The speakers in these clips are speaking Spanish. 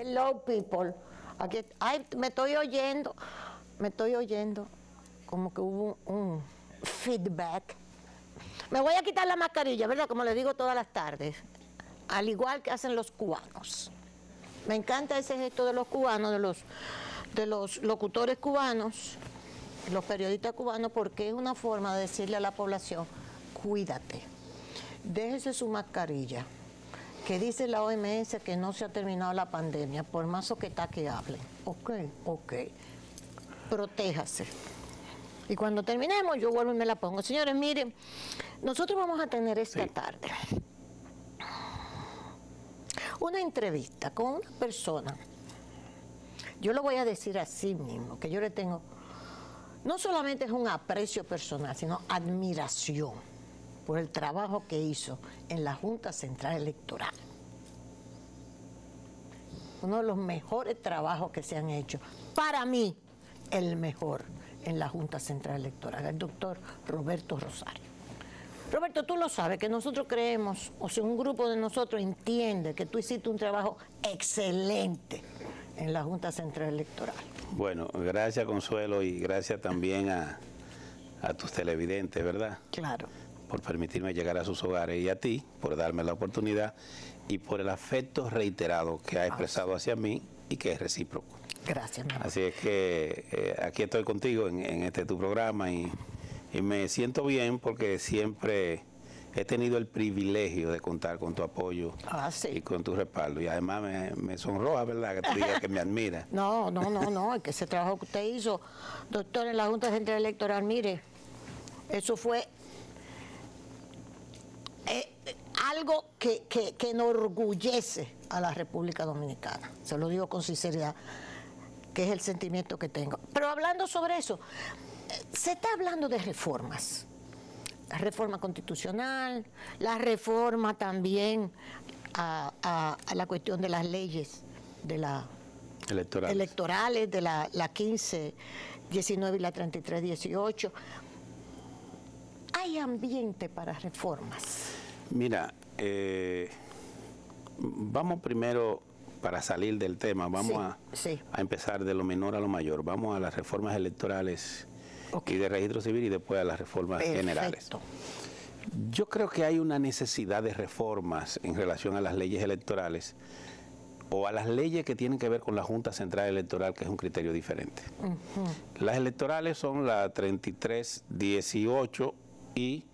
Hello, people. Aquí, ay, me estoy oyendo como que hubo un feedback. Me voy a quitar la mascarilla, ¿verdad? Como le digo todas las tardes, al igual que hacen los cubanos. Me encanta ese gesto de los cubanos, de los locutores cubanos, los periodistas cubanos, porque es una forma de decirle a la población, cuídate, déjese su mascarilla, que dice la OMS que no se ha terminado la pandemia, por más soquetá que hablen. Ok, protéjase. Y cuando terminemos, yo vuelvo y me la pongo. Señores, miren, nosotros vamos a tener esta tarde una entrevista con una persona. Yo lo voy a decir así mismo, que yo le tengo, no solamente es un aprecio personal, sino admiración por el trabajo que hizo en la Junta Central Electoral. Uno de los mejores trabajos que se han hecho. Para mí, el mejor en la Junta Central Electoral, el doctor Roberto Rosario. Roberto, tú lo sabes, que nosotros creemos, o sea, un grupo de nosotros entiende que tú hiciste un trabajo excelente en la Junta Central Electoral. Bueno, gracias Consuelo y gracias también a tus televidentes, ¿verdad? Claro. Por permitirme llegar a sus hogares y a ti, por darme la oportunidad y por el afecto reiterado que ha expresado hacia mí y que es recíproco. Gracias, mi amor. Así es que aquí estoy contigo en este tu programa y me siento bien porque siempre he tenido el privilegio de contar con tu apoyo y con tu respaldo. Y además me sonroja, ¿verdad?, que tú digas que me admira. No, es que ese trabajo que usted hizo, doctor, en la Junta Central Electoral, mire, eso fue algo que enorgullece a la República Dominicana. Se lo digo con sinceridad, que es el sentimiento que tengo. Pero hablando sobre eso, se está hablando de reformas. La reforma constitucional, la reforma también a la cuestión de las leyes de electorales, de la 1519 y la 3318. ¿Hay ambiente para reformas? Mira, vamos primero, para salir del tema, vamos a empezar de lo menor a lo mayor. Vamos a las reformas electorales y de registro civil y después a las reformas generales. Yo creo que hay una necesidad de reformas en relación a las leyes electorales o a las leyes que tienen que ver con la Junta Central Electoral, que es un criterio diferente. Las electorales son la 3318 y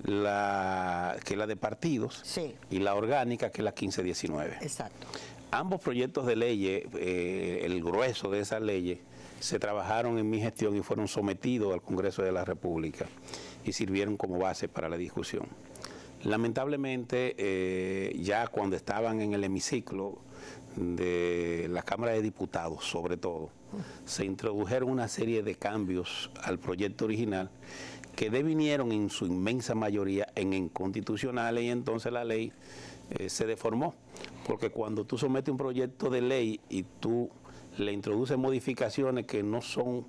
que es la de partidos, y la orgánica, que es la 1519. Exacto. Ambos proyectos de leyes, el grueso de esas leyes, se trabajaron en mi gestión y fueron sometidos al Congreso de la República y sirvieron como base para la discusión. Lamentablemente, ya cuando estaban en el hemiciclo de la Cámara de Diputados, sobre todo, se introdujeron una serie de cambios al proyecto original que devinieron en su inmensa mayoría en inconstitucionales, y entonces la ley se deformó, porque cuando tú sometes un proyecto de ley y tú le introduces modificaciones que no son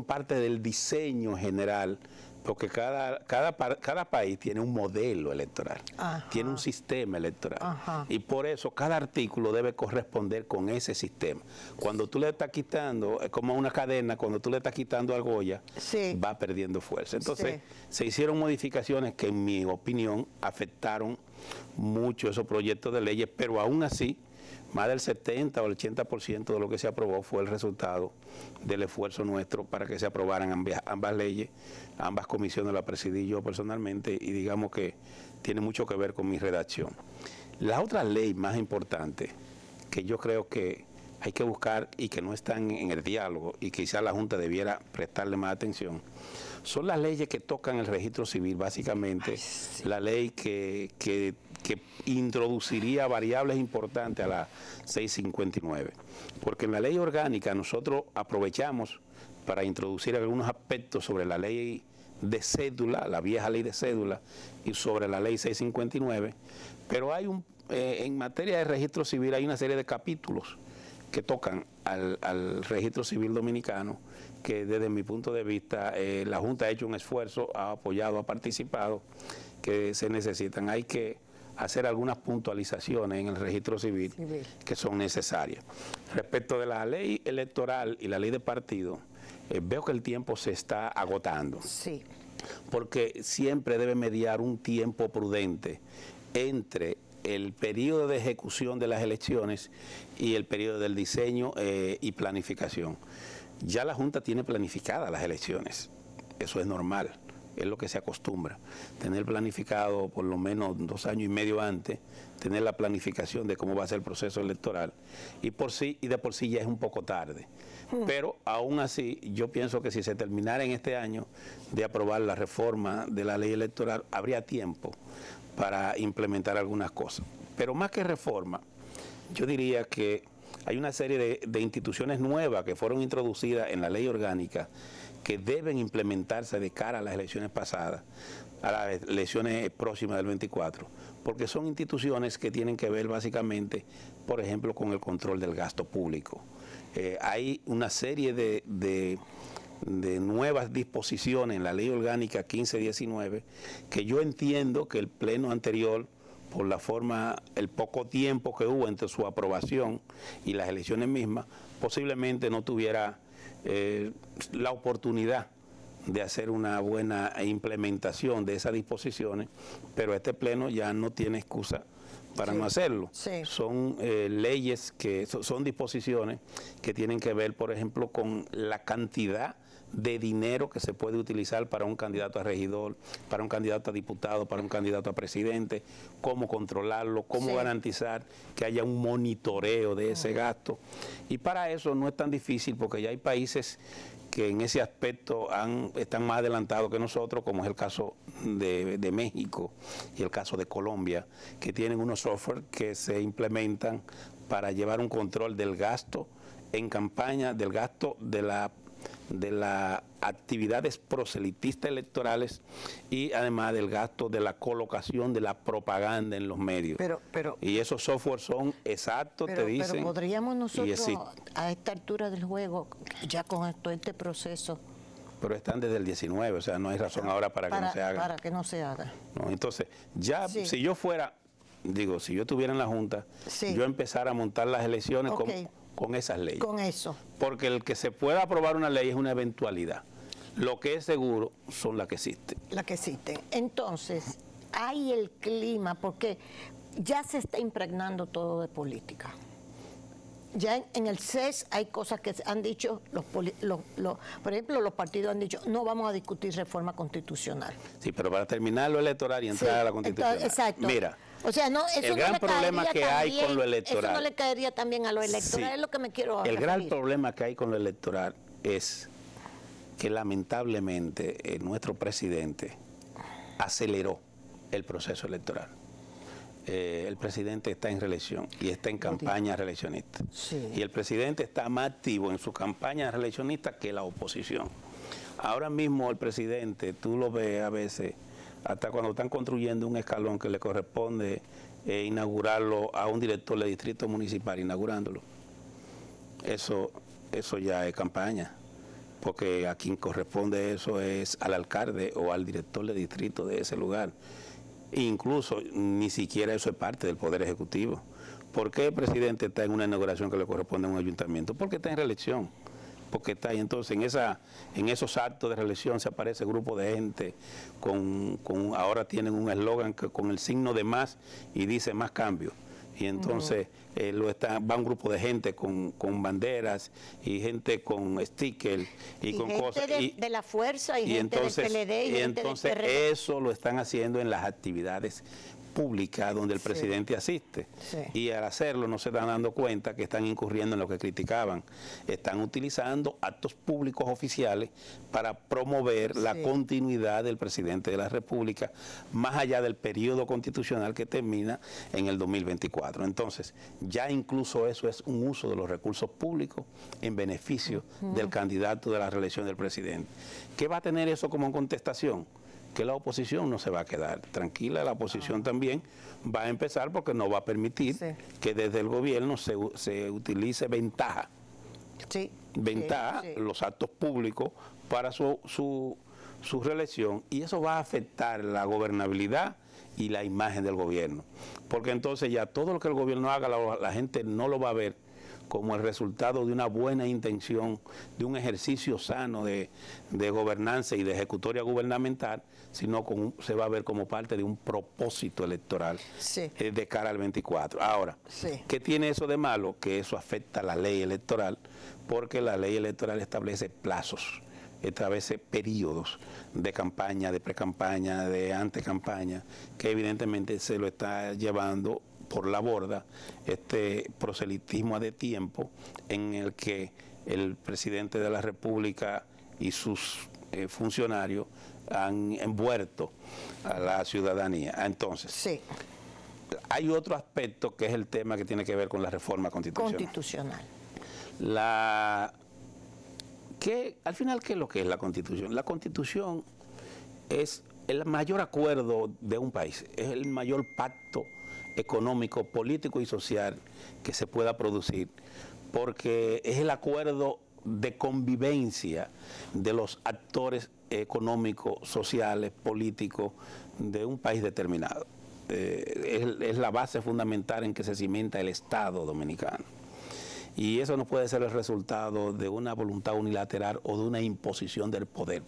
parte del diseño general, porque cada país tiene un modelo electoral, tiene un sistema electoral, y por eso cada artículo debe corresponder con ese sistema. Cuando tú le estás quitando, es como una cadena, cuando tú le estás quitando argolla, va perdiendo fuerza. Entonces, se hicieron modificaciones que, en mi opinión, afectaron mucho esos proyectos de leyes, pero aún así, más del 70 o el 80% de lo que se aprobó fue el resultado del esfuerzo nuestro para que se aprobaran ambas leyes. Ambas comisiones las presidí yo personalmente y digamos que tiene mucho que ver con mi redacción. La otra ley más importante que yo creo que hay que buscar y que no están en el diálogo y quizás la Junta debiera prestarle más atención, son las leyes que tocan el registro civil, básicamente la ley que introduciría variables importantes a la 659. Porque en la ley orgánica nosotros aprovechamos para introducir algunos aspectos sobre la ley de cédula, la vieja ley de cédula, y sobre la ley 659, pero hay en materia de registro civil hay una serie de capítulos que tocan al registro civil dominicano, que desde mi punto de vista la Junta ha hecho un esfuerzo, ha apoyado, ha participado, que se necesitan. Hay que hacer algunas puntualizaciones en el registro civil que son necesarias. Respecto de la ley electoral y la ley de partido, veo que el tiempo se está agotando. Sí. Porque siempre debe mediar un tiempo prudente entre el periodo de ejecución de las elecciones y el periodo del diseño y planificación. Ya la Junta tiene planificadas las elecciones, eso es normal, es lo que se acostumbra. Tener planificado por lo menos 2 años y medio antes, tener la planificación de cómo va a ser el proceso electoral, y de por sí ya es un poco tarde. Pero aún así, yo pienso que si se terminara en este año de aprobar la reforma de la ley electoral, habría tiempo para implementar algunas cosas. Pero más que reforma, yo diría que hay una serie de instituciones nuevas que fueron introducidas en la ley orgánica que deben implementarse de cara a las elecciones pasadas, a las elecciones próximas del 24, porque son instituciones que tienen que ver básicamente, por ejemplo, con el control del gasto público. Hay una serie de nuevas disposiciones en la ley orgánica 1519 que yo entiendo que el pleno anterior, por la forma, el poco tiempo que hubo entre su aprobación y las elecciones mismas, posiblemente no tuviera la oportunidad de hacer una buena implementación de esas disposiciones, pero este pleno ya no tiene excusa para no hacerlo. Sí. Son leyes que son disposiciones que tienen que ver, por ejemplo, con la cantidad de dinero que se puede utilizar para un candidato a regidor, para un candidato a diputado, para un candidato a presidente, cómo controlarlo, cómo garantizar que haya un monitoreo de ese gasto. Y para eso no es tan difícil, porque ya hay países que en ese aspecto están más adelantados que nosotros, como es el caso de México y el caso de Colombia, que tienen unos software que se implementan para llevar un control del gasto en campaña, del gasto de las actividades proselitistas electorales y además del gasto de la colocación de la propaganda en los medios. Y esos software son exactos, te dicen. Pero podríamos nosotros a esta altura del juego, ya con todo este proceso. Pero están desde el 19, o sea, no hay razón ahora para que no se haga. Para que no se haga. No, entonces, ya si yo fuera, si yo estuviera en la Junta, yo empezara a montar las elecciones con esas leyes. Con eso. Porque el que se pueda aprobar una ley es una eventualidad. Lo que es seguro son las que existen. Las que existen. Entonces, hay el clima, porque ya se está impregnando todo de política. Ya en el CES hay cosas que han dicho, por ejemplo, los partidos han dicho, no vamos a discutir reforma constitucional. Sí, pero para terminar lo electoral y entrar a la constitucional. Entonces, exacto. Mira, o sea, no, eso el gran problema que hay con lo electoral. Eso no le caería también a lo electoral, es lo que me quiero referir. El gran problema que hay con lo electoral es que lamentablemente nuestro presidente aceleró el proceso electoral. El presidente está en reelección y está en campaña reeleccionista. Y el presidente está más activo en su campaña reeleccionista que la oposición. Ahora mismo el presidente, tú lo ves a veces, hasta cuando están construyendo un escalón que le corresponde inaugurarlo a un director de distrito municipal, inaugurándolo. Eso ya es campaña, porque a quien corresponde eso es al alcalde o al director de distrito de ese lugar. Incluso ni siquiera eso es parte del Poder Ejecutivo. ¿Por qué el presidente está en una inauguración que le corresponde a un ayuntamiento? Porque está en reelección. Porque está ahí. Entonces en esos actos de reelección se aparece grupo de gente ahora tienen un eslogan con el signo de más y dice más cambio. Y entonces va un grupo de gente con banderas y gente con stickers y con gente cosas. De la fuerza y gente entonces, del PLD y gente entonces del PRD. Eso lo están haciendo en las actividades públicas donde el presidente asiste. Y al hacerlo no se están dando cuenta que están incurriendo en lo que criticaban. Están utilizando actos públicos oficiales para promover la continuidad del presidente de la República más allá del periodo constitucional que termina en el 2024. Entonces, ya incluso eso es un uso de los recursos públicos en beneficio del candidato de la reelección del presidente. ¿Qué va a tener eso como contestación? Que la oposición no se va a quedar tranquila, la oposición también va a empezar porque no va a permitir que desde el gobierno se utilice ventaja, los actos públicos para su reelección, y eso va a afectar la gobernabilidad y la imagen del gobierno. Porque entonces ya todo lo que el gobierno haga, la gente no lo va a ver como el resultado de una buena intención, de un ejercicio sano de gobernanza y de ejecutoria gubernamental, sino se va a ver como parte de un propósito electoral de cara al 24. Ahora, ¿qué tiene eso de malo? Que eso afecta a la ley electoral, porque la ley electoral establece plazos, establece periodos de campaña, de precampaña, de antecampaña, que evidentemente se lo está llevando por la borda este proselitismo de tiempo en el que el presidente de la República y sus funcionarios han envuelto a la ciudadanía. Entonces, hay otro aspecto que es el tema que tiene que ver con la reforma constitucional. Al final, ¿qué es lo que es la Constitución? La Constitución es el mayor acuerdo de un país, es el mayor pacto económico, político y social que se pueda producir, porque es el acuerdo de convivencia de los actores económicos, sociales, políticos de un país determinado. Es la base fundamental en que se cimenta el Estado dominicano. Y eso no puede ser el resultado de una voluntad unilateral o de una imposición del poder,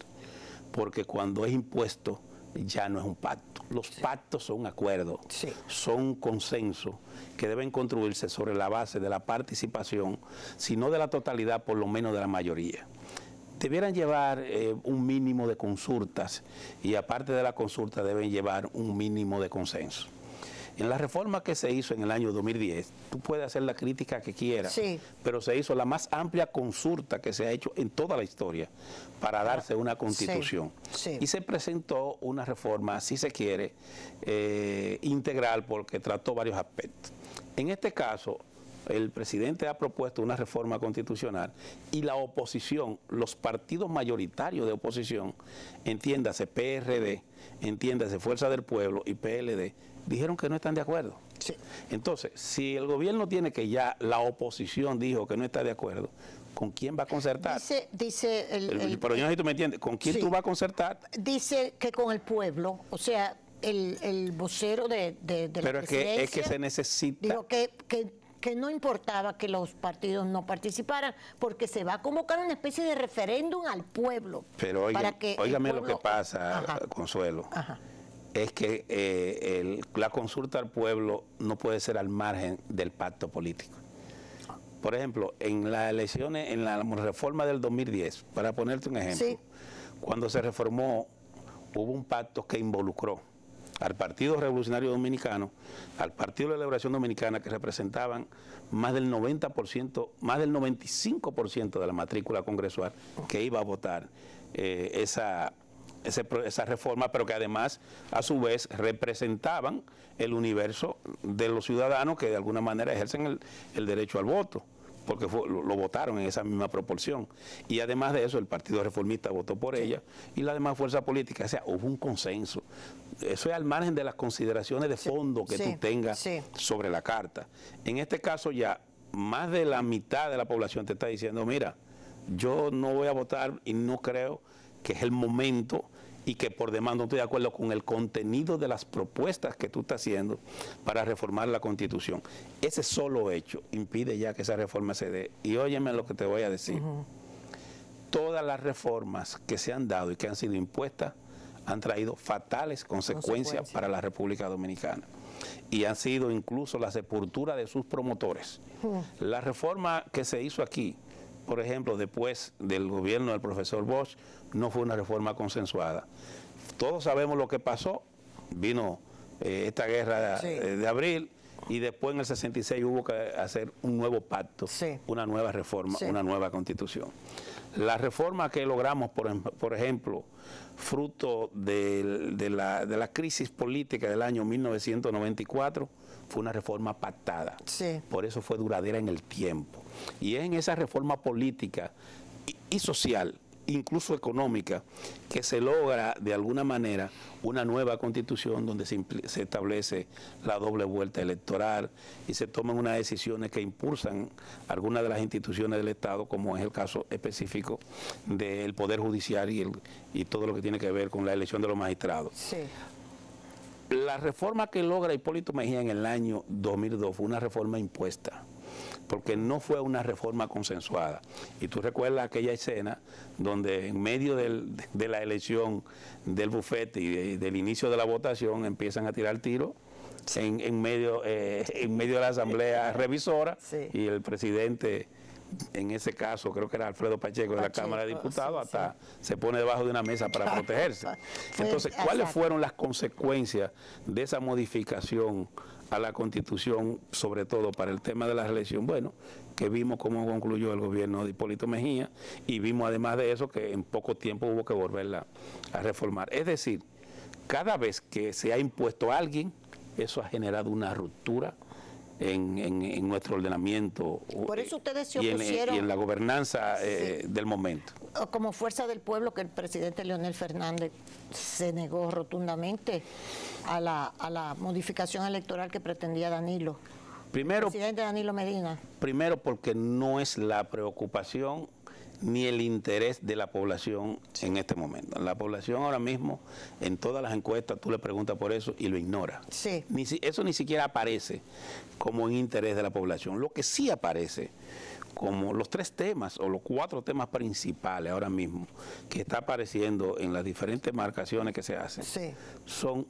porque cuando es impuesto ya no es un pacto. Los pactos son acuerdos, son consensos que deben construirse sobre la base de la participación, si no de la totalidad, por lo menos de la mayoría. Debieran llevar un mínimo de consultas y aparte de la consulta deben llevar un mínimo de consenso. En la reforma que se hizo en el año 2010, tú puedes hacer la crítica que quieras, pero se hizo la más amplia consulta que se ha hecho en toda la historia para darse una constitución. Y se presentó una reforma, si se quiere, integral, porque trató varios aspectos. En este caso, el presidente ha propuesto una reforma constitucional y la oposición, los partidos mayoritarios de oposición, entiéndase PRD, entiéndase Fuerza del Pueblo y PLD, dijeron que no están de acuerdo. Entonces, si el gobierno tiene que ya la oposición dijo que no está de acuerdo, ¿con quién va a concertar? Pero yo no sé si tú me entiendes, ¿con quién tú vas a concertar? Dice que con el pueblo, o sea, el vocero de la presidencia, es que se necesita. Dijo que no importaba que los partidos no participaran, porque se va a convocar una especie de referéndum al pueblo. Pero óigame lo que pasa, Consuelo. Es que la consulta al pueblo no puede ser al margen del pacto político. Por ejemplo, en las elecciones, en la reforma del 2010, para ponerte un ejemplo, cuando se reformó, hubo un pacto que involucró al Partido Revolucionario Dominicano, al Partido de la Liberación Dominicana, que representaban más del 90%, más del 95% de la matrícula congresual que iba a votar esa reforma, pero que además a su vez representaban el universo de los ciudadanos que de alguna manera ejercen el derecho al voto, porque lo votaron en esa misma proporción. Y además de eso, el Partido Reformista votó por ella y la demás fuerza política. O sea, hubo un consenso. Eso es al margen de las consideraciones de fondo que tú tengas sobre la carta. En este caso ya más de la mitad de la población te está diciendo, mira, yo no voy a votar y no creo que es el momento, y que por demás no estoy de acuerdo con el contenido de las propuestas que tú estás haciendo para reformar la Constitución. Ese solo hecho impide ya que esa reforma se dé. Y óyeme lo que te voy a decir. Todas las reformas que se han dado y que han sido impuestas han traído fatales consecuencias para la República Dominicana. Y han sido incluso la sepultura de sus promotores. La reforma que se hizo aquí, por ejemplo, después del gobierno del profesor Bosch, no fue una reforma consensuada. Todos sabemos lo que pasó. Vino esta guerra de abril y después en el 66 hubo que hacer un nuevo pacto, una nueva reforma, una nueva constitución. La reforma que logramos, por ejemplo, fruto de la crisis política del año 1994, fue una reforma pactada. Por eso fue duradera en el tiempo. Y es en esa reforma política y social, incluso económica, que se logra de alguna manera una nueva constitución donde se establece la doble vuelta electoral y se toman unas decisiones que impulsan algunas de las instituciones del Estado, como es el caso específico del Poder Judicial y todo lo que tiene que ver con la elección de los magistrados. La reforma que logra Hipólito Mejía en el año 2002 fue una reforma impuesta, porque no fue una reforma consensuada. Y tú recuerdas aquella escena donde en medio de la elección del bufete y del inicio de la votación empiezan a tirar tiros en medio de la asamblea revisora, sí. Y el presidente, en ese caso creo que era Alfredo Pacheco de la Cámara de Diputados, sí, hasta sí. Se pone debajo de una mesa para protegerse. Entonces, ¿cuáles fueron las consecuencias de esa modificación a la Constitución, sobre todo para el tema de la reelección? Bueno, que vimos cómo concluyó el gobierno de Hipólito Mejía, y vimos además de eso que en poco tiempo hubo que volverla a reformar. Es decir, cada vez que se ha impuesto a alguien, eso ha generado una ruptura en nuestro ordenamiento. Por eso ustedes se opusieron. Y en la gobernanza sí. Del momento. Como Fuerza del Pueblo, que el presidente Leonel Fernández se negó rotundamente a la modificación electoral que pretendía Danilo. Primero, presidente Danilo Medina. Primero porque no es la preocupación ni el interés de la población en este momento. La población ahora mismo, en todas las encuestas, tú le preguntas por eso y lo ignora. Sí. Eso ni siquiera aparece como un interés de la población. Lo que sí aparece como los 3 temas o los 4 temas principales ahora mismo que está apareciendo en las diferentes marcaciones que se hacen, sí. Son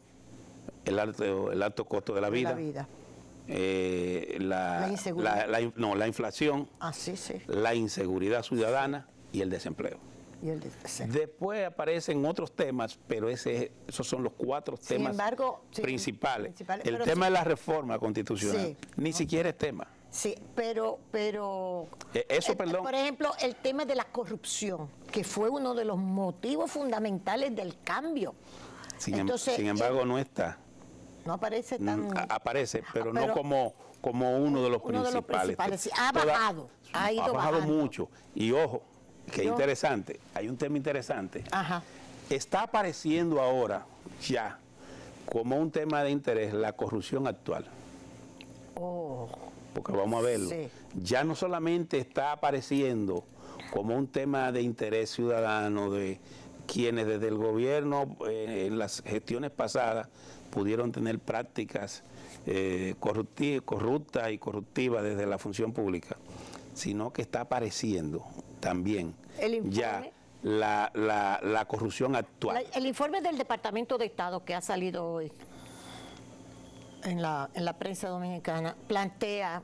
el alto costo de la vida. La inflación, sí, sí. La inseguridad ciudadana y el desempleo. Sí. Después aparecen otros temas, pero esos son los 4 temas principales. El tema de la reforma constitucional ni siquiera es tema. Sí, pero eso, perdón. Por ejemplo, el tema de la corrupción, que fue uno de los motivos fundamentales del cambio. Sin embargo, no está. No aparece tan... Aparece, pero no como uno de los principales. Sí. Ha bajado, ha ido bajando. Mucho. Y ojo, que interesante, hay un tema interesante. Ajá. Está apareciendo ahora ya como un tema de interés la corrupción actual. Porque vamos a verlo. Sí. Ya no solamente está apareciendo como un tema de interés ciudadano de quienes desde el gobierno en las gestiones pasadas pudieron tener prácticas corruptas y corruptivas desde la función pública, sino que está apareciendo también ya la corrupción actual. El informe del Departamento de Estado que ha salido hoy en la prensa dominicana plantea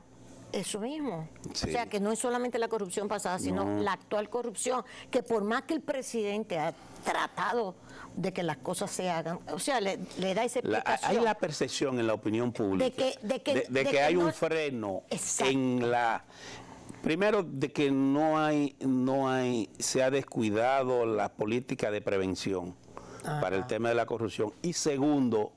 eso mismo. Sí. O sea, que no es solamente la corrupción pasada, sino la actual corrupción, que por más que el presidente ha tratado de que las cosas se hagan, o sea, le da esa explicación. Hay la percepción en la opinión pública de que hay un freno en la... Primero, de que se ha descuidado la política de prevención para el tema de la corrupción. Y segundo,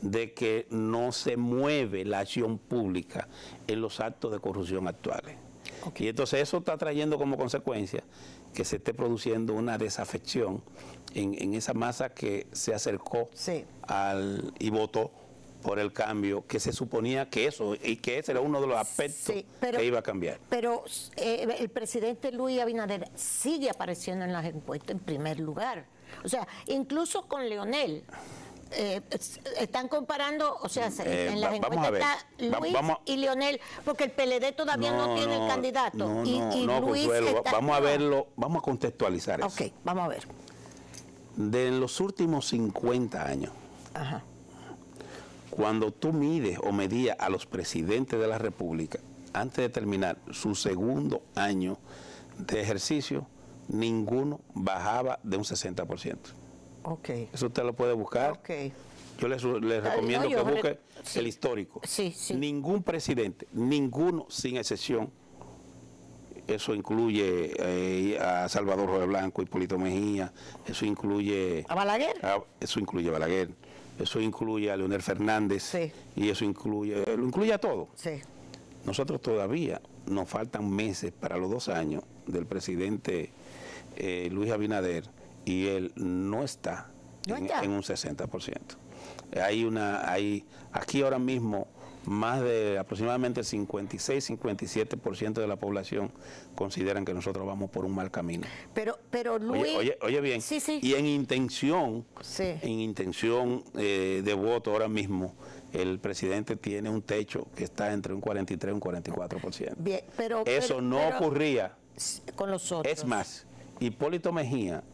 de que no se mueve la acción pública en los actos de corrupción actuales. Y entonces eso está trayendo como consecuencia que se esté produciendo una desafección en esa masa que se acercó y votó por el cambio, que se suponía que ese era uno de los aspectos que iba a cambiar. Pero el presidente Luis Abinader sigue apareciendo en las encuestas en primer lugar. O sea, incluso con Leonel. Están comparando, o sea, en las encuestas está Luis y Leonel, porque el PLD todavía no tiene el candidato. Y Luis Consuelo, vamos a verlo, vamos a contextualizar eso. Ok, vamos a ver. De los últimos 50 años, cuando tú mides o medías a los presidentes de la República, antes de terminar su segundo año de ejercicio, ninguno bajaba de un 60%. Eso usted lo puede buscar. Yo les recomiendo que busque el histórico. Ningún presidente, ninguno sin excepción, eso incluye a Salvador Jorge Blanco, Hipólito Mejía, eso incluye a Balaguer, eso incluye a Leonel Fernández, y eso lo incluye a todo. Nosotros todavía nos faltan meses para los 2 años del presidente Luis Abinader, y él no está en un 60%. Aquí ahora mismo más de aproximadamente el 56-57% de la población consideran que nosotros vamos por un mal camino. Pero Luis... Oye bien, sí, sí. Y en intención, sí. De voto ahora mismo, el presidente tiene un techo que está entre un 43 y un 44%. Bien, Eso no ocurría con los otros. Es más, Hipólito Mejía,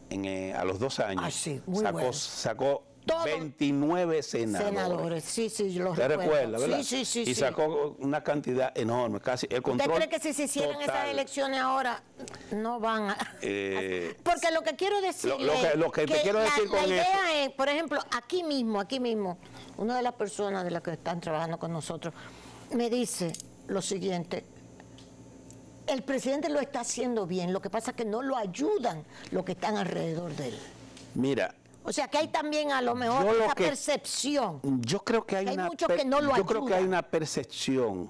a los 2 años, sacó 29 senadores. Sí, lo ¿Te recuerdas, verdad? Sí. Y sacó una cantidad enorme, casi el control. ¿Usted cree que si se hicieran esas elecciones ahora no van a...? Porque lo que quiero decir lo que te quiero decir con la idea es, por ejemplo, aquí mismo, una de las personas de las que están trabajando con nosotros me dice lo siguiente: el presidente lo está haciendo bien, lo que pasa es que no lo ayudan los que están alrededor de él. Mira, o sea, que hay también a lo mejor esa percepción. Yo creo que hay muchos que no lo ayudan. Yo creo que hay una percepción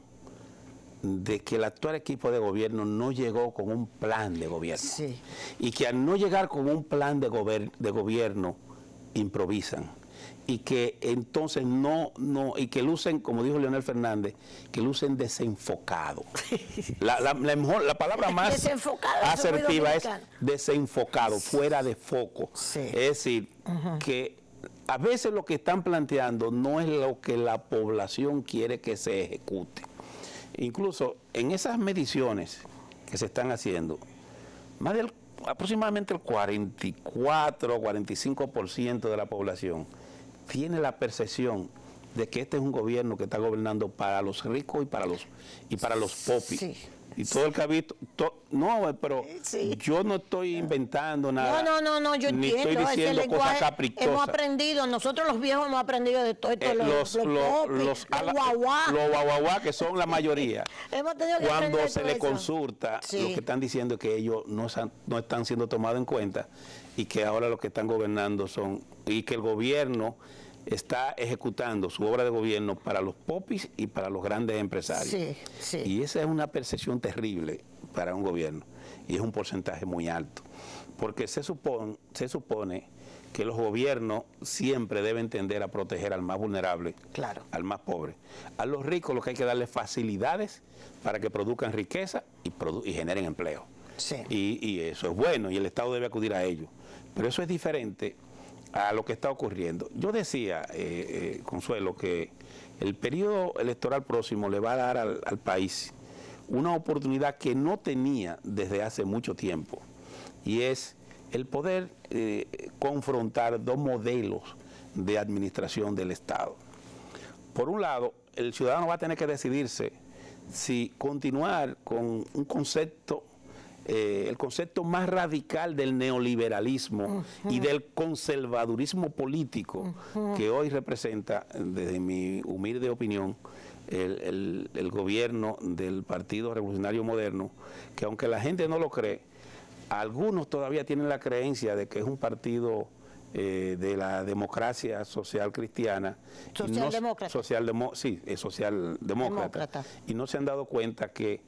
de que el actual equipo de gobierno no llegó con un plan de gobierno. Sí. Y que al no llegar con un plan de gobierno, improvisan. Y que entonces y que lucen, como dijo Leonel Fernández, que lucen desenfocado. La palabra más asertiva es desenfocado, fuera de foco. Sí. Es decir, que a veces lo que están planteando no es lo que la población quiere que se ejecute. Incluso en esas mediciones que se están haciendo, aproximadamente el 44 o 45% de la población tiene la percepción de que este es un gobierno que está gobernando para los ricos y para los popis. Sí. Y todo el que ha visto, pero yo no estoy inventando nada. No, yo ni entiendo. estoy diciendo cosas caprichosas. Hemos aprendido, nosotros los viejos hemos aprendido de todo esto, los guaguaguá, que son la mayoría. Hemos tenido que cuando se le eso. consulta, lo que están diciendo es que ellos no están siendo tomados en cuenta y que ahora los que están gobernando y que el gobierno está ejecutando su obra de gobierno para los popis y para los grandes empresarios. Sí. Y esa es una percepción terrible para un gobierno y es un porcentaje muy alto, porque se supone que los gobiernos siempre deben tender a proteger al más vulnerable, claro, al más pobre. A los ricos lo que hay que darles facilidades para que produzcan riqueza y generen empleo. Sí. Y eso es bueno y el Estado debe acudir a ello. Pero eso es diferente a lo que está ocurriendo. Yo decía, Consuelo, que el periodo electoral próximo le va a dar al país una oportunidad que no tenía desde hace mucho tiempo, y es el poder confrontar dos modelos de administración del Estado. Por un lado, el ciudadano va a tener que decidirse si continuar con un concepto, el concepto más radical del neoliberalismo y del conservadurismo político que hoy representa, desde mi humilde opinión, el gobierno del Partido Revolucionario Moderno, que aunque la gente no lo cree, algunos todavía tienen la creencia de que es un partido de la democracia social cristiana. Socialdemócrata. Socialdemócrata. Y no se han dado cuenta que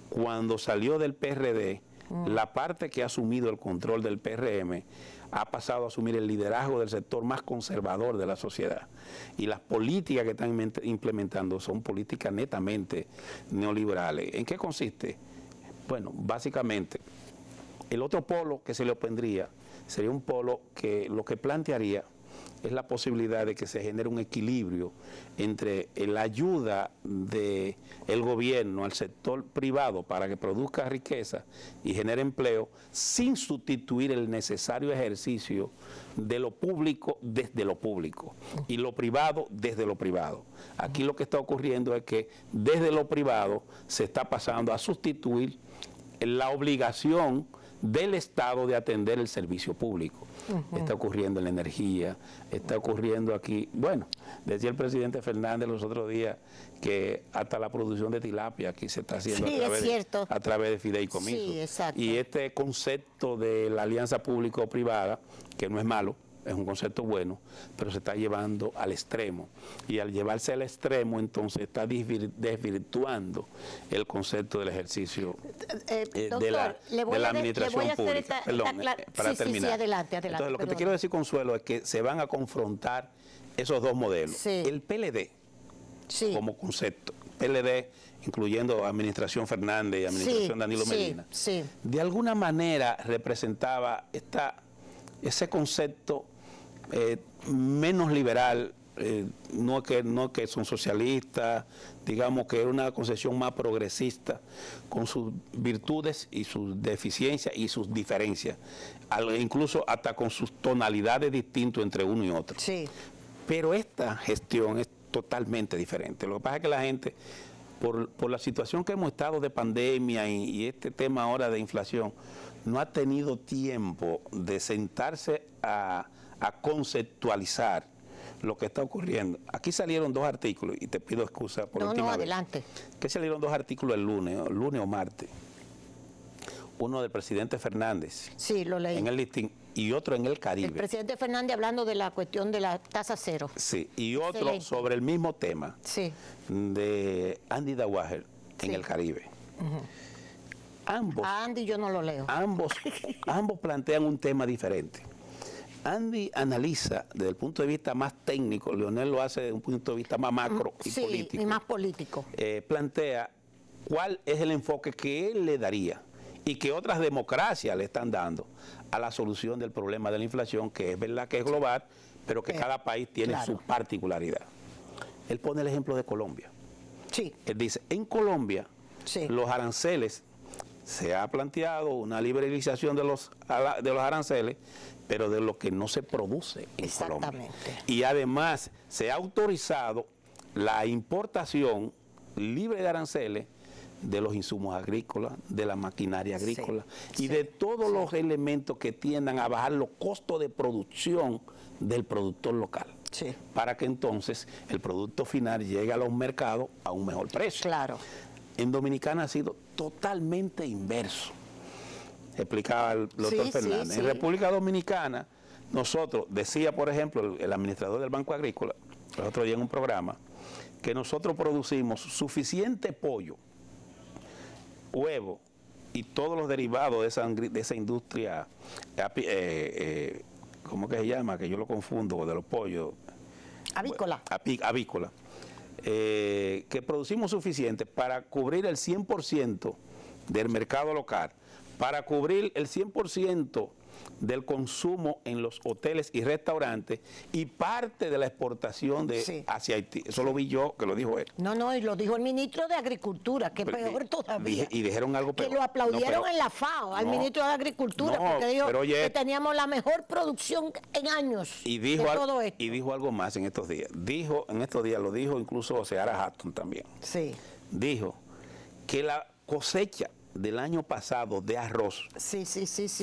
cuando salió del PRD, la parte que ha asumido el control del PRM ha pasado a asumir el liderazgo del sector más conservador de la sociedad. Y las políticas que están implementando son políticas netamente neoliberales. ¿En qué consiste? Bueno, básicamente, el otro polo que se le opondría sería un polo que lo que plantearía es la posibilidad de que se genere un equilibrio entre la ayuda del gobierno al sector privado para que produzca riqueza y genere empleo, sin sustituir el necesario ejercicio de lo público desde lo público y lo privado desde lo privado. Aquí lo que está ocurriendo es que desde lo privado se está pasando a sustituir la obligación del Estado de atender el servicio público. Está ocurriendo en la energía, está ocurriendo aquí. Bueno, decía el presidente Fernández los otros días que hasta la producción de tilapia aquí se está haciendo a través de fideicomisos. Sí, exacto. Y este concepto de la alianza público-privada, que no es malo, es un concepto bueno, pero se está llevando al extremo. Y al llevarse al extremo, entonces está desvirtuando el concepto del ejercicio de la administración pública. Para terminar. Sí, adelante. Entonces, lo que te quiero decir, Consuelo, es que se van a confrontar esos dos modelos. Sí. El PLD como concepto. PLD, incluyendo Administración Fernández y Administración Danilo Medina, de alguna manera representaba ese concepto menos liberal. No es que son socialistas, digamos que era una concepción más progresista, con sus virtudes y sus deficiencias y sus diferencias, incluso hasta con sus tonalidades distintas entre uno y otro. Pero esta gestión es totalmente diferente. Lo que pasa es que la gente, por la situación que hemos estado de pandemia y este tema ahora de inflación, no ha tenido tiempo de sentarse a conceptualizar lo que está ocurriendo. Aquí salieron 2 artículos, y te pido excusa por última vez. Adelante. Que salieron 2 artículos el lunes o martes. Uno del presidente Fernández. Sí, lo leí. En el listín, y otro en el Caribe. El presidente Fernández hablando de la cuestión de la tasa cero. Sí, y otro sobre el mismo tema. De Andy Dawager en el Caribe. Ambos. A Andy yo no lo leo. Ambos plantean un tema diferente. Andy analiza desde el punto de vista más técnico, Leonel lo hace desde un punto de vista más macro y político. Y más político. Plantea cuál es el enfoque que él le daría y que otras democracias le están dando a la solución del problema de la inflación, que es verdad que es global, pero que cada país tiene su particularidad. Él pone el ejemplo de Colombia. Él dice, en Colombia los aranceles, se ha planteado una liberalización de los aranceles, pero de lo que no se produce en Colombia. Y además se ha autorizado la importación libre de aranceles de los insumos agrícolas, de la maquinaria agrícola y de todos los elementos que tiendan a bajar los costos de producción del productor local. Para que entonces el producto final llegue a los mercados a un mejor precio. En Dominicana ha sido totalmente inverso, explicaba el doctor Fernández. En República Dominicana, nosotros, decía por ejemplo el administrador del Banco Agrícola, el otro día en un programa, que nosotros producimos suficiente pollo, huevo y todos los derivados de esa industria, ¿cómo que se llama? Que yo lo confundo, de los pollos. Avícola. Avícola. Que producimos suficiente para cubrir el 100% del mercado local, para cubrir el 100% del consumo en los hoteles y restaurantes y parte de la exportación hacia Haití. Eso lo vi yo, que lo dijo él. Y lo dijo el ministro de Agricultura, que peor todavía. Y dijeron algo peor. Que lo aplaudieron en la FAO, al ministro de Agricultura, porque dijo que teníamos la mejor producción en años de todo esto. Y dijo algo más en estos días. Lo dijo incluso Seara Hatton también. Dijo que la cosecha del año pasado de arroz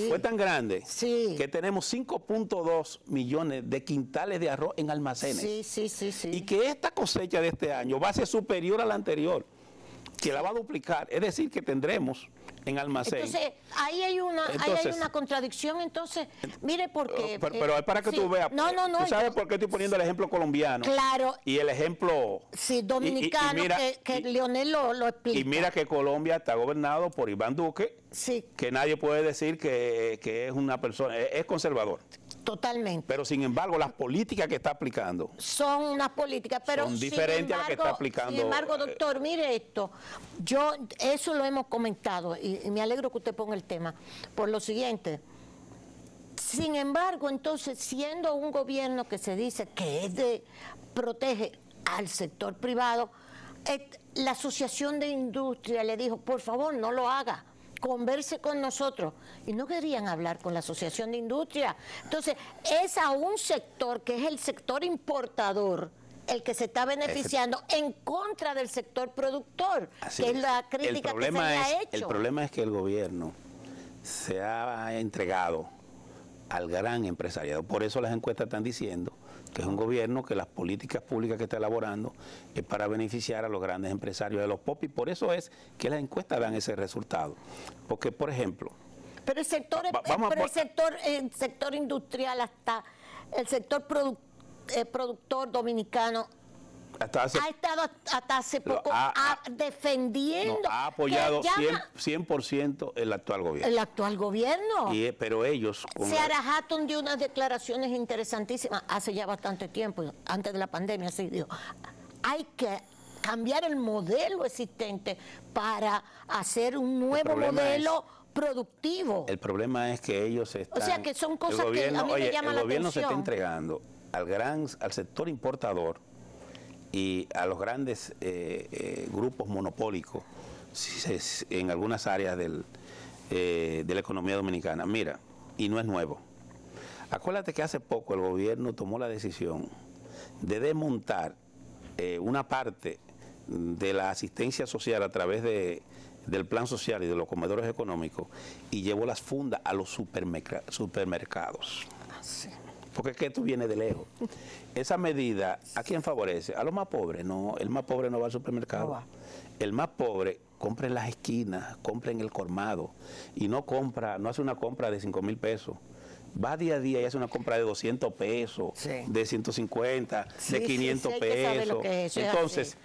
fue tan grande que tenemos 5.2 millones de quintales de arroz en almacenes. Y que esta cosecha de este año va a ser superior a la anterior, que la va a duplicar. Es decir, que tendremos en almacén. Entonces, ahí hay una contradicción. Entonces, mire, porque... Pero es para que tú veas. ¿Tú sabes por qué estoy poniendo el ejemplo colombiano? Y el ejemplo... dominicano, que Leonel lo explica. Y mira que Colombia está gobernado por Iván Duque, que nadie puede decir que es una persona... Es conservador. Totalmente. Pero sin embargo, las políticas que está aplicando son unas políticas, pero son diferentes a las que está aplicando. Sin embargo, doctor, mire esto. Eso lo hemos comentado y me alegro que usted ponga el tema por lo siguiente. Sin embargo, entonces, siendo un gobierno que se dice que protege al sector privado, la Asociación de Industria le dijo, por favor, no lo haga. Converse con nosotros, y no querían hablar con la Asociación de Industria. Entonces, es a un sector que es el sector importador el que se está beneficiando en contra del sector productor, que es la crítica que se le ha hecho. El problema es que el gobierno se ha entregado al gran empresariado. Por eso las encuestas están diciendo que es un gobierno que las políticas públicas que está elaborando es para beneficiar a los grandes empresarios de los POP, y por eso es que las encuestas dan ese resultado. Porque, por ejemplo... Pero el sector, el sector industrial, hasta el sector productor dominicano, ha estado hasta hace poco defendiendo... ha apoyado 100% el actual gobierno. El actual gobierno. Pero ellos... Seara Hatton dio unas declaraciones interesantísimas hace ya bastante tiempo, antes de la pandemia, dijo, hay que cambiar el modelo existente para hacer un nuevo modelo productivo. El problema es que ellos están... O sea, que son cosas que a mí me llaman la atención. El gobierno se está entregando al sector importador y a los grandes grupos monopólicos en algunas áreas de la economía dominicana. Mira, y no es nuevo. Acuérdate que hace poco el gobierno tomó la decisión de desmontar una parte de la asistencia social a través del plan social y de los comedores económicos y llevó las fundas a los supermercados. Sí. Porque es que esto viene de lejos. Esa medida, ¿a quién favorece? A los más pobres. No, el más pobre no va al supermercado. No va. El más pobre compra en las esquinas, compra en el colmado y no hace una compra de 5,000 pesos. Va día a día y hace una compra de 200 pesos, sí, de 150, sí, de 500 pesos. Entonces,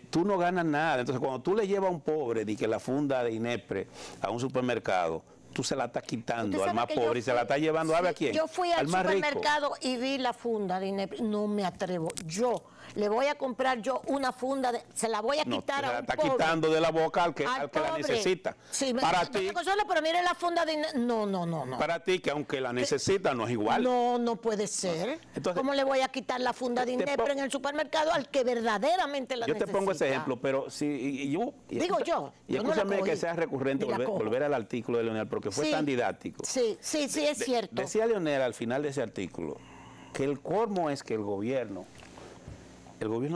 tú no ganas nada. Entonces, cuando tú le llevas a un pobre que la funda de INEPRE a un supermercado, tú se la estás quitando al más pobre y se la estás llevando a quién. Yo fui al supermercado y vi la funda de INEPRE. No me atrevo. Yo le voy a comprar una funda, se la voy a quitar a un pobre. Se la está quitando de la boca al que la necesita. Sí, para ti, pero mire la funda de INEPRE. No. Para ti, que aunque la necesita, no es igual. No puede ser. Entonces, ¿cómo le voy a quitar la funda de INEPRE en el supermercado al que verdaderamente la necesita? Yo te pongo ese ejemplo, pero si yo... Y escúchame que sea recurrente volver al artículo de Leonel, porque fue tan didáctico. Sí, es cierto. Decía Leonel al final de ese artículo que el colmo es que el gobierno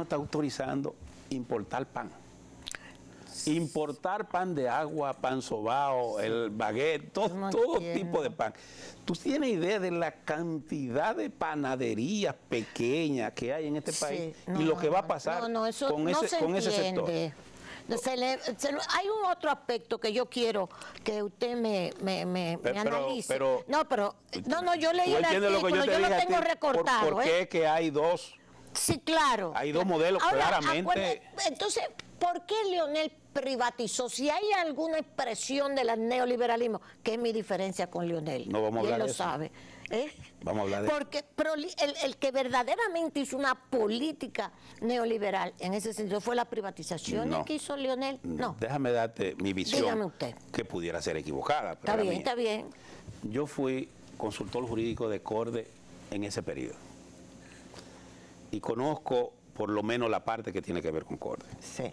está autorizando importar pan. Importar pan de agua, pan sobao, el baguette, todo tipo de pan. ¿Tú tienes idea de la cantidad de panaderías pequeñas que hay en este país? Y lo que va a pasar con ese sector. Hay un otro aspecto que yo quiero que usted me analice. Yo leí el artículo, yo lo tengo recortado. ¿Por qué que hay dos? Sí, claro. Hay dos modelos. Ahora, claramente. Entonces, ¿por qué Leonel privatizó? Si hay alguna expresión del neoliberalismo, que es mi diferencia con Leonel. No vamos a hablar de eso. Él lo sabe. Vamos a hablar de Porque el que verdaderamente hizo una política neoliberal en ese sentido fue la privatización que hizo Leonel. No. Déjame darte mi visión. Dígame usted. Que pudiera ser equivocada. Pero está bien. Yo fui consultor jurídico de CORDE en ese periodo. Y conozco por lo menos la parte que tiene que ver con CORDE. Sí.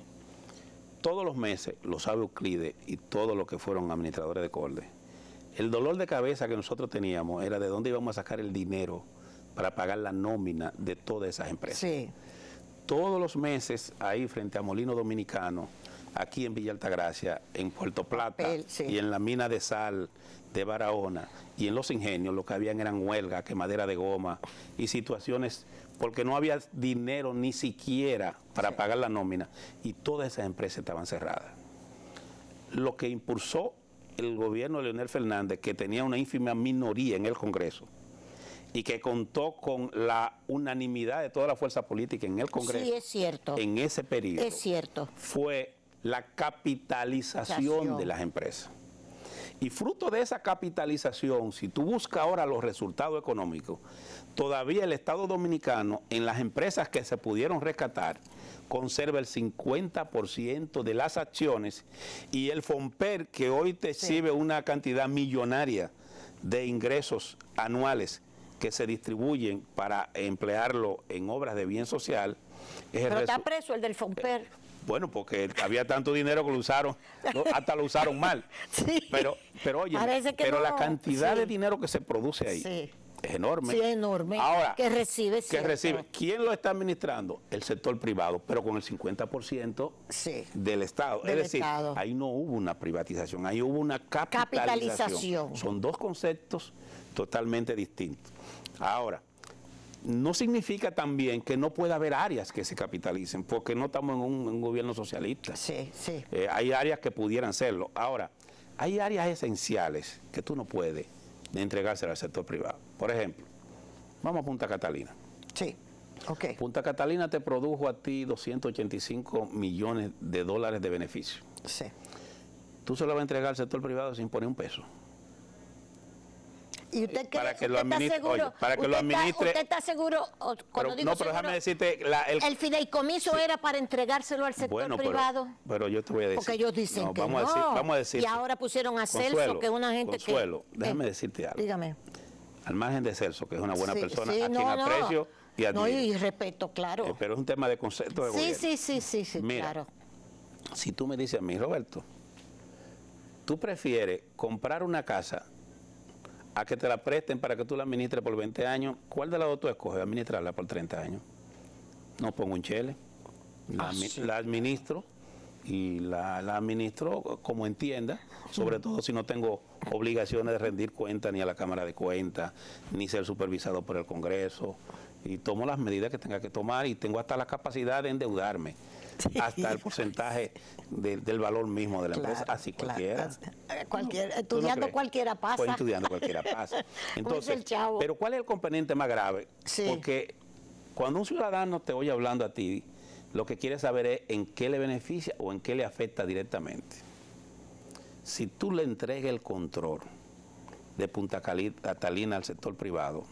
Todos los meses, lo sabe Euclides y todos los que fueron administradores de CORDE, el dolor de cabeza que nosotros teníamos era de dónde íbamos a sacar el dinero para pagar la nómina de todas esas empresas. Sí. Todos los meses, ahí frente a Molino Dominicano, aquí en Villa Altagracia, en Puerto Plata y en la mina de sal de Barahona y en los ingenios, lo que habían eran huelgas, quemadera de goma y situaciones porque no había dinero ni siquiera para pagar la nómina y todas esas empresas estaban cerradas. Lo que impulsó el gobierno de Leonel Fernández, que tenía una ínfima minoría en el Congreso y que contó con la unanimidad de toda la fuerza política en el Congreso. Sí, es cierto. En ese periodo. Es cierto. Fue la capitalización de las empresas. Y fruto de esa capitalización, si tú buscas ahora los resultados económicos, todavía el Estado Dominicano, en las empresas que se pudieron rescatar, conserva el 50% de las acciones y el FOMPER, que hoy te exhibe una cantidad millonaria de ingresos anuales que se distribuyen para emplearlo en obras de bien social. Pero está preso el del FOMPER. Bueno, porque había tanto dinero que lo usaron, hasta lo usaron mal. Sí. Pero oye, la cantidad de dinero que se produce ahí es enorme. Sí, es enorme. Ahora, que recibe. ¿Quién lo está administrando? El sector privado, pero con el 50% del Estado. Es decir, ahí no hubo una privatización, ahí hubo una capitalización. Son dos conceptos totalmente distintos. Ahora, no significa también que no pueda haber áreas que se capitalicen, porque no estamos en un gobierno socialista. Hay áreas que pudieran serlo. Ahora, hay áreas esenciales que tú no puedes entregárselas al sector privado. Por ejemplo, vamos a Punta Catalina. Punta Catalina te produjo a ti 285 millones de dólares de beneficio. Tú se lo vas a entregar al sector privado sin poner un peso. ¿Y usted cree, para que lo usted está administre, seguro? oye, para que lo administre. ¿Usted está seguro? Cuando digo no, pero seguro, déjame decirte, el fideicomiso era para entregárselo al sector privado. Pero yo te voy a decir. Porque ellos dicen no, que vamos a decir. Y ahora pusieron a Celso, que es una gente Consuelo, déjame decirte algo. Dígame. Al margen de Celso, que es una buena persona, sí, a quien aprecio y admiro. No, y respeto, claro. Pero es un tema de concepto de gobierno. Sí, mira, claro. Si tú me dices a mí, Roberto, tú prefieres comprar una casa a que te la presten para que tú la administres por 20 años, ¿cuál de las dos tú escoges? Administrarla por 30 años. No pongo un chele, la administro y la administro como entienda, sobre todo si no tengo obligaciones de rendir cuentas ni a la Cámara de Cuentas, ni ser supervisado por el Congreso, y tomo las medidas que tenga que tomar y tengo hasta la capacidad de endeudarme. Hasta el porcentaje del valor mismo de la empresa, así cualquiera. Estudiando cualquiera pasa. Pues estudiando cualquiera pasa. Entonces, pero ¿cuál es el componente más grave? Sí. Porque cuando un ciudadano te oye hablando a ti, lo que quiere saber es en qué le beneficia o en qué le afecta directamente. Si tú le entregas el control de Punta Catalina al sector privado,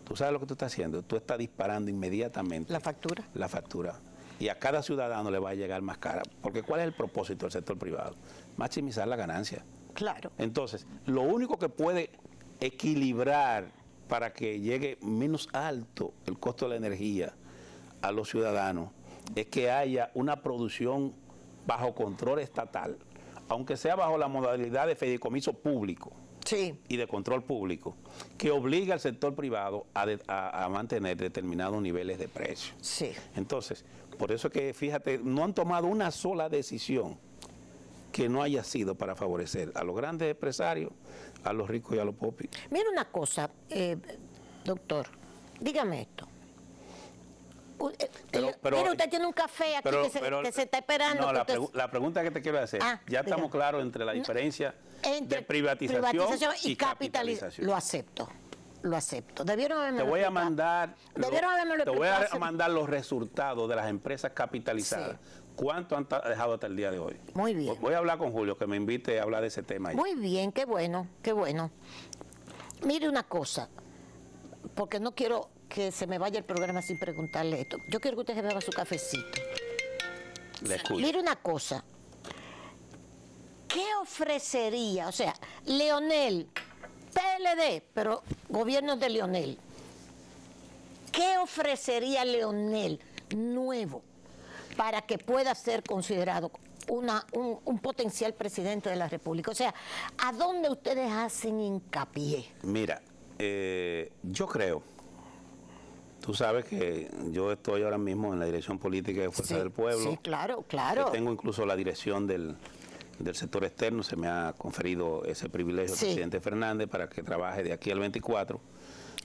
tú sabes lo que tú estás haciendo, tú estás disparando inmediatamente la factura. La factura. Y a cada ciudadano le va a llegar más cara. Porque ¿cuál es el propósito del sector privado? Maximizar la ganancia. Claro. Entonces, lo único que puede equilibrar para que llegue menos alto el costo de la energía a los ciudadanos es que haya una producción bajo control estatal, aunque sea bajo la modalidad de fideicomiso público. Sí. Y de control público, que obliga al sector privado a mantener determinados niveles de precio. Sí. Entonces, por eso es que, fíjate, no han tomado una sola decisión que no haya sido para favorecer a los grandes empresarios, a los ricos y a los pobres. Mira una cosa, doctor, dígame esto. Mira, usted tiene un café aquí que se está esperando. No, la pregunta que te quiero hacer, ya estamos claros entre la diferencia entre privatización y capitalización. Lo acepto. Debieron haberme te voy a mandar los resultados de las empresas capitalizadas. Sí. ¿Cuánto han dejado hasta el día de hoy? Muy bien. Voy a hablar con Julio, que me invite a hablar de ese tema. Muy bien, qué bueno, qué bueno. Mire una cosa, porque no quiero que se me vaya el programa sin preguntarle esto. Yo quiero que usted se beba su cafecito. Le escucho. Mire una cosa. ¿Qué ofrecería? O sea, Leonel, PLD, pero gobierno de Leonel. ¿Qué ofrecería Leonel nuevo para que pueda ser considerado un potencial presidente de la República? O sea, ¿a dónde ustedes hacen hincapié? Mira, yo creo, tú sabes que yo estoy ahora mismo en la dirección política de Fuerza del Pueblo. Sí, claro. Yo tengo incluso la dirección del sector externo, se me ha conferido ese privilegio al presidente Fernández para que trabaje de aquí al 24.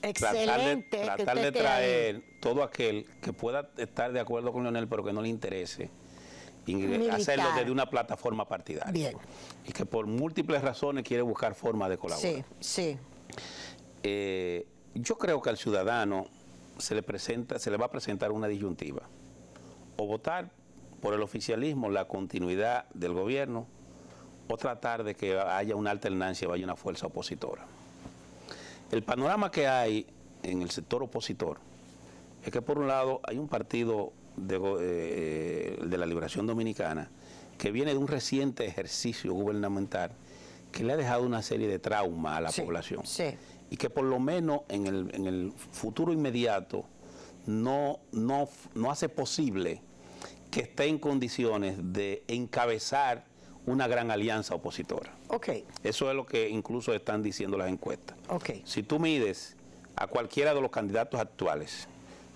Excelente. Tratar de traer todo aquel que pueda estar de acuerdo con Leonel, pero que no le interese, hacerlo desde una plataforma partidaria. Bien. Y que por múltiples razones quiere buscar formas de colaborar. Sí. Yo creo que al ciudadano se le va a presentar una disyuntiva. O votar por el oficialismo, la continuidad del gobierno, o tratar de que haya una alternancia, vaya una fuerza opositora. El panorama que hay en el sector opositor es que por un lado hay un partido de la Liberación Dominicana que viene de un reciente ejercicio gubernamental que le ha dejado una serie de traumas a la población. Sí. Y que por lo menos en el futuro inmediato no hace posible que esté en condiciones de encabezar una gran alianza opositora. Okay. Eso es lo que incluso están diciendo las encuestas. Okay. Si tú mides a cualquiera de los candidatos actuales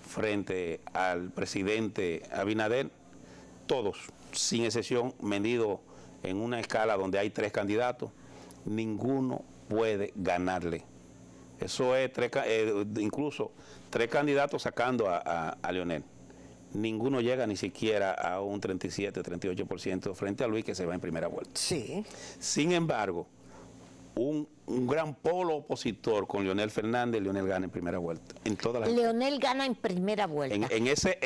frente al presidente Abinader, todos, sin excepción, medido en una escala donde hay 3 candidatos, ninguno puede ganarle. Eso es incluso 3 candidatos sacando a Leonel. Ninguno llega ni siquiera a un 37, 38% frente a Luis, que se va en primera vuelta. Sí. Sin embargo, un gran polo opositor con Leonel Fernández, Leonel gana en primera vuelta. En todas las Leonel gana en primera vuelta. En ese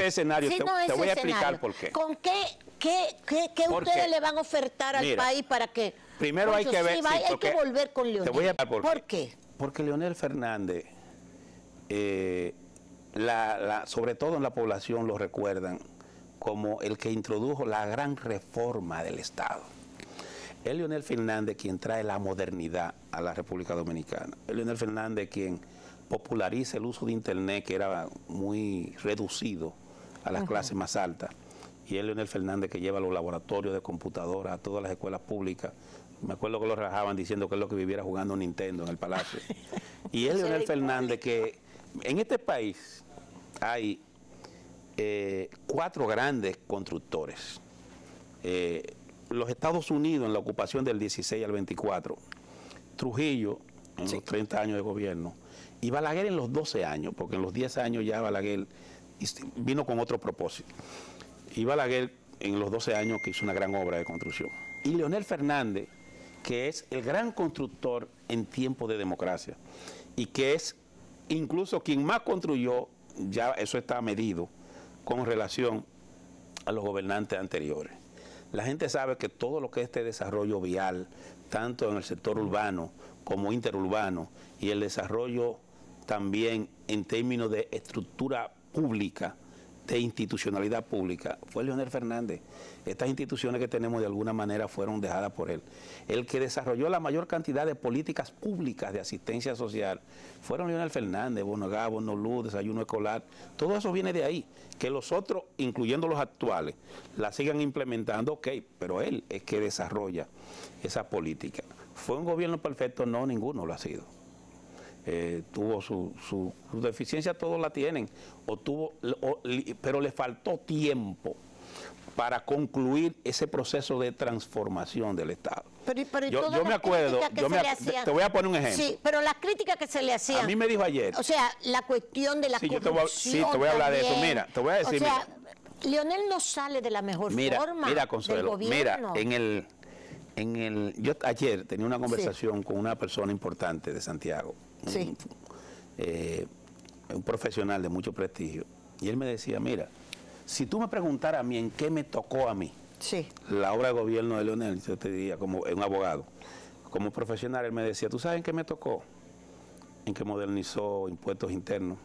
escenario, sí, te voy a explicar por qué. ¿Con qué ustedes le van a ofertar al país para que primero hay que ver... Sí, hay que volver con Leonel. Te voy a explicar ¿Por qué? Porque Leonel Fernández, sobre todo en la población lo recuerdan como el que introdujo la gran reforma del Estado. Es Leonel Fernández quien trae la modernidad a la República Dominicana. Es Leonel Fernández quien populariza el uso de Internet, que era muy reducido a las clases más altas. Y es Leonel Fernández que lleva los laboratorios de computadoras a todas las escuelas públicas. Me acuerdo que lo rajaban diciendo que es lo que viviera jugando Nintendo en el Palacio. Y es Leonel Fernández que en este país hay 4 grandes constructores. Los Estados Unidos en la ocupación del 16 al 24, Trujillo en los 30 años de gobierno, y Balaguer en los 12 años, porque en los 10 años ya Balaguer vino con otro propósito. Y Balaguer en los 12 años que hizo una gran obra de construcción. Y Leonel Fernández, que es el gran constructor en tiempo de democracia, y que es incluso quien más construyó, ya eso está medido, con relación a los gobernantes anteriores. La gente sabe que todo lo que es este desarrollo vial, tanto en el sector urbano como interurbano, y el desarrollo también en términos de estructura pública, de institucionalidad pública, fue Leonel Fernández. Estas instituciones que tenemos de alguna manera fueron dejadas por él. El que desarrolló la mayor cantidad de políticas públicas de asistencia social fueron Leonel Fernández, Bono Gá, Bono Luz, desayuno escolar, todo eso viene de ahí. Que los otros, incluyendo los actuales, la sigan implementando, ok, pero él es que desarrolla esa política. ¿Fue un gobierno perfecto? No, ninguno lo ha sido. Tuvo su deficiencia, todos la tienen, pero le faltó tiempo para concluir ese proceso de transformación del Estado. Pero yo me acuerdo, te voy a poner un ejemplo. Sí, pero las críticas que se le hacían. A mí me dijo ayer. O sea, la cuestión de la corrupción. Te voy a hablar de eso. Mira, te voy a decir. O sea, Leonel no sale de la mejor forma. Mira, Consuelo, del gobierno. mira, yo ayer tenía una conversación con una persona importante de Santiago, un profesional de mucho prestigio, y él me decía, mira, si tú me preguntaras a mí en qué me tocó a mí la obra de gobierno de Leonel, yo te diría, como un abogado, como profesional, él me decía, ¿tú sabes en qué me tocó? En que modernizó impuestos internos.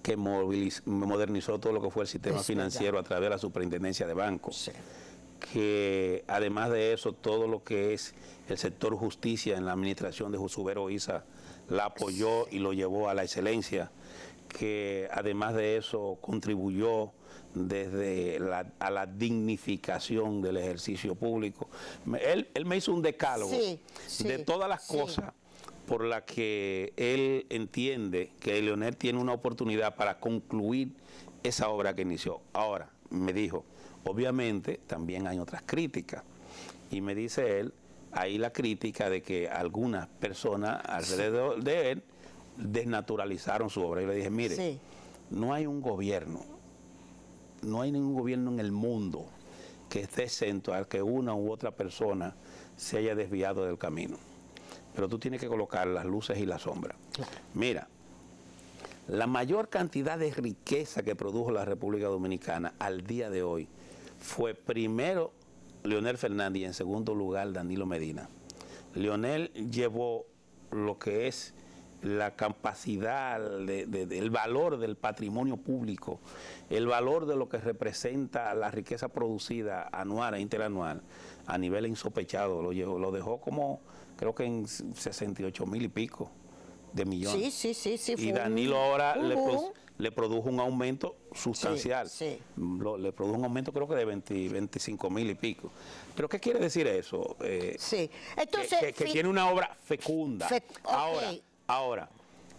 Que modernizó todo lo que fue el sistema financiero a través de la superintendencia de bancos. Que además de eso, todo lo que es el sector justicia en la administración de Josubero Isa la apoyó y lo llevó a la excelencia. Que además de eso contribuyó desde a la dignificación del ejercicio público. Él me hizo un decálogo de todas las cosas por las que él entiende que Leonel tiene una oportunidad para concluir esa obra que inició. Ahora, me dijo, obviamente también hay otras críticas. Y me dice él, hay la crítica de que algunas personas alrededor de él desnaturalizaron su obra. Y le dije, mire, no hay un gobierno, no hay ningún gobierno en el mundo que esté exento a que una u otra persona se haya desviado del camino. Pero tú tienes que colocar las luces y las sombras. Mira, la mayor cantidad de riqueza que produjo la República Dominicana al día de hoy fue primero Leonel Fernández y en segundo lugar Danilo Medina. Leonel llevó lo que es la capacidad, el valor del patrimonio público, el valor de lo que representa la riqueza producida anual e interanual a nivel insospechado. Lo dejó como, creo que en 68,000 y pico de millones. Sí. Y Danilo ahora le produjo un aumento sustancial. Le produjo un aumento creo que de 25,000 y pico. ¿Pero qué quiere decir eso? Entonces, que tiene una obra fecunda. Ahora,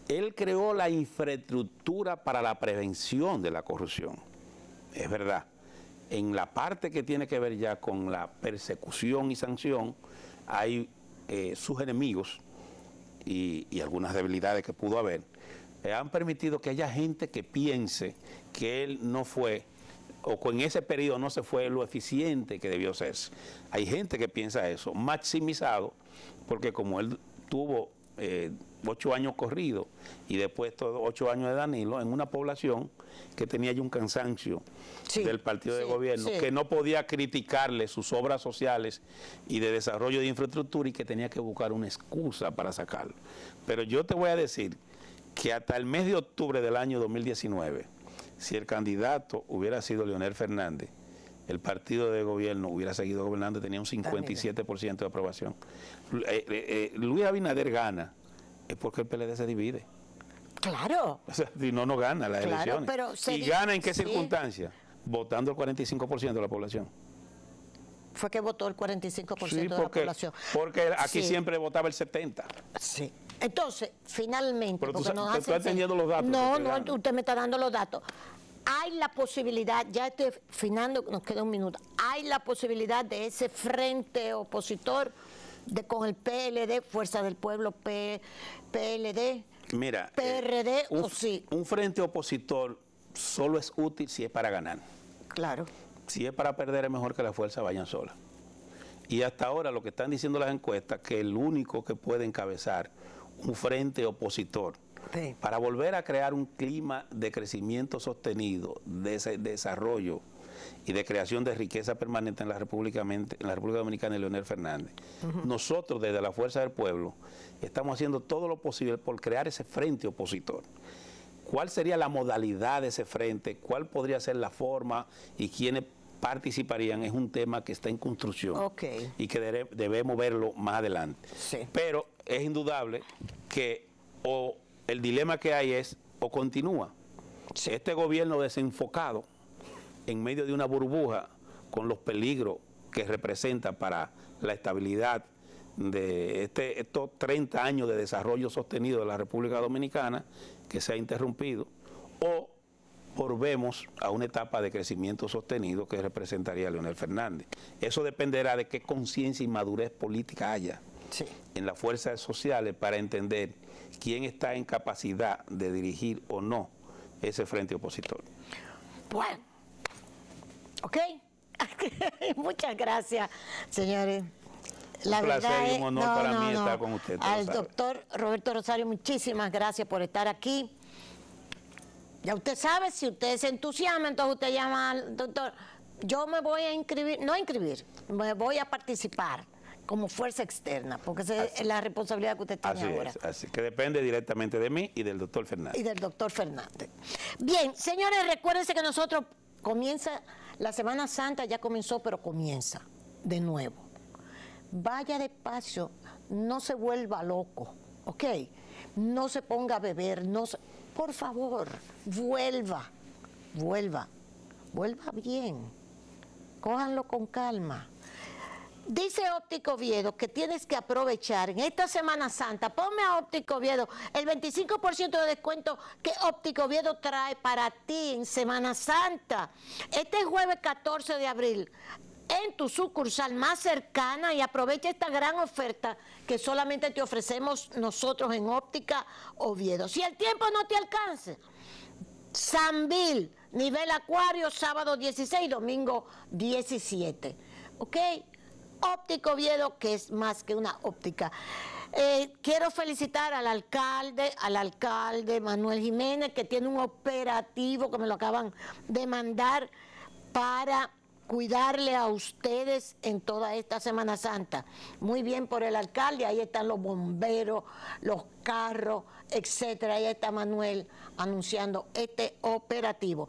él creó la infraestructura para la prevención de la corrupción. Es verdad. En la parte que tiene que ver ya con la persecución y sanción, hay sus enemigos y algunas debilidades que pudo haber, han permitido que haya gente que piense que él no fue, o que en ese periodo no se fue lo eficiente que debió ser. Hay gente que piensa eso, maximizado, porque como él tuvo 8 años corridos y después todos 8 años de Danilo, en una población que tenía ya un cansancio del partido de gobierno, que no podía criticarle sus obras sociales y de desarrollo de infraestructura y que tenía que buscar una excusa para sacarlo. Pero yo te voy a decir que hasta el mes de octubre del año 2019, si el candidato hubiera sido Leonel Fernández, el partido de gobierno hubiera seguido gobernando, tenía un 57% de aprobación. Luis Abinader gana, es porque el PLD se divide. Claro. O sea, si no, no gana las elecciones. Pero ¿Y gana en qué circunstancias? Votando el 45% de la población. Fue que votó el 45% Sí, de la población. Porque aquí siempre votaba el 70%. Sí. Entonces, finalmente... Pero tú estás teniendo los datos. No, usted me está dando los datos. Hay la posibilidad, ya estoy finando, nos queda un minuto, hay la posibilidad de ese frente opositor con el PLD, Fuerza del Pueblo, PLD, mira, PRD, o sí. Un frente opositor solo es útil si es para ganar. Claro. Si es para perder, es mejor que las fuerzas vayan solas. Y hasta ahora lo que están diciendo las encuestas, que el único que puede encabezar un frente opositor para volver a crear un clima de crecimiento sostenido, de desarrollo y de creación de riqueza permanente en la República Dominicana y Leonel Fernández. Nosotros desde la Fuerza del Pueblo estamos haciendo todo lo posible por crear ese frente opositor. ¿Cuál sería la modalidad de ese frente? ¿Cuál podría ser la forma? ¿Y quiénes participarían? Es un tema que está en construcción y que debemos verlo más adelante. Sí. Pero es indudable que el dilema que hay es o continúa este gobierno desenfocado en medio de una burbuja con los peligros que representa para la estabilidad de estos 30 años de desarrollo sostenido de la República Dominicana, que se ha interrumpido, o volvemos a una etapa de crecimiento sostenido que representaría Leonel Fernández. Eso dependerá de qué conciencia y madurez política haya en las fuerzas sociales para entender quién está en capacidad de dirigir o no ese frente opositor. Bueno, ok. Muchas gracias, señores. Un placer y un honor para mí estar con usted. Al doctor Roberto Rosario, muchísimas gracias por estar aquí. Ya usted sabe, si usted se entusiasma, entonces usted llama al doctor. Yo me voy a inscribir, no a inscribir, me voy a participar como fuerza externa, porque esa es la responsabilidad que usted tiene ahora. Así que depende directamente de mí y del doctor Fernández. Y del doctor Fernández. Bien, señores, recuérdense que nosotros comienza, la Semana Santa ya comenzó, pero comienza de nuevo. Vaya despacio, no se vuelva loco, ¿ok? No se ponga a beber, por favor, vuelva bien, cójanlo con calma. Dice Óptica Oviedo que tienes que aprovechar en esta Semana Santa, ponme a Óptica Oviedo, el 25% de descuento que Óptica Oviedo trae para ti en Semana Santa. Este jueves 14 de abril, en tu sucursal más cercana, y aprovecha esta gran oferta que solamente te ofrecemos nosotros en Óptica Oviedo. Si el tiempo no te alcance, Sanvil, nivel acuario, sábado 16, domingo 17. ¿Ok? Óptica Oviedo, que es más que una óptica. Quiero felicitar al alcalde Manuel Jiménez, que tiene un operativo que me lo acaban de mandar para cuidarle a ustedes en toda esta Semana Santa. Muy bien por el alcalde, ahí están los bomberos, los carros, etcétera. Ahí está Manuel anunciando este operativo.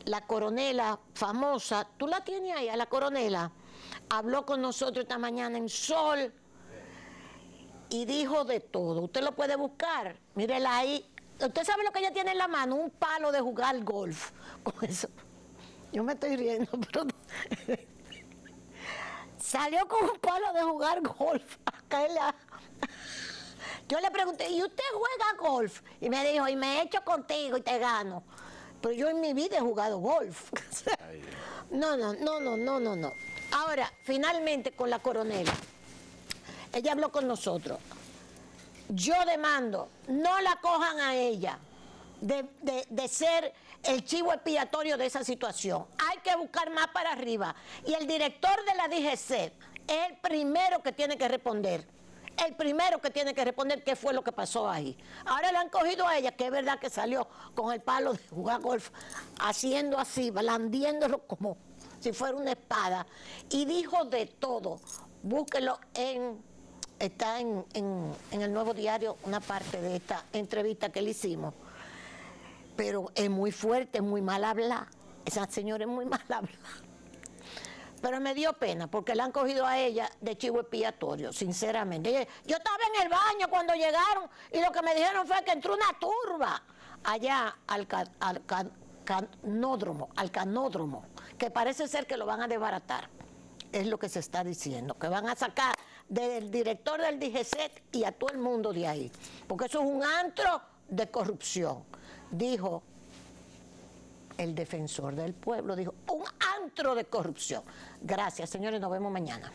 La coronela famosa, tú la tienes ahí, a la coronela, habló con nosotros esta mañana en Sol y dijo de todo. Usted lo puede buscar, mírela ahí. Usted sabe lo que ella tiene en la mano, un palo de jugar golf. Con eso, yo me estoy riendo, pero salió con un palo de jugar golf. Yo le pregunté, ¿y usted juega golf? Y me dijo, y me echo contigo y te gano. Pero yo en mi vida he jugado golf. No. Ahora, finalmente con la coronela, ella habló con nosotros. Yo demando, no la cojan a ella de ser el chivo expiatorio de esa situación. Hay que buscar más para arriba. Y el director de la DGC es el primero que tiene que responder. El primero que tiene que responder qué fue lo que pasó ahí. Ahora le han cogido a ella, que es verdad que salió con el palo de jugar golf, haciendo así, blandiéndolo como si fuera una espada, y dijo de todo. Búsquelo está en el Nuevo Diario, una parte de esta entrevista que le hicimos. Pero es muy fuerte, es muy mal hablar. Esa señora es muy mal hablar. Pero me dio pena porque la han cogido a ella de chivo expiatorio, sinceramente. Yo estaba en el baño cuando llegaron y lo que me dijeron fue que entró una turba allá al canódromo, que parece ser que lo van a desbaratar. Es lo que se está diciendo, que van a sacar del director del DGCET y a todo el mundo de ahí. Porque eso es un antro de corrupción, dijo el defensor del pueblo, dijo, un antro de corrupción. Gracias, señores, nos vemos mañana.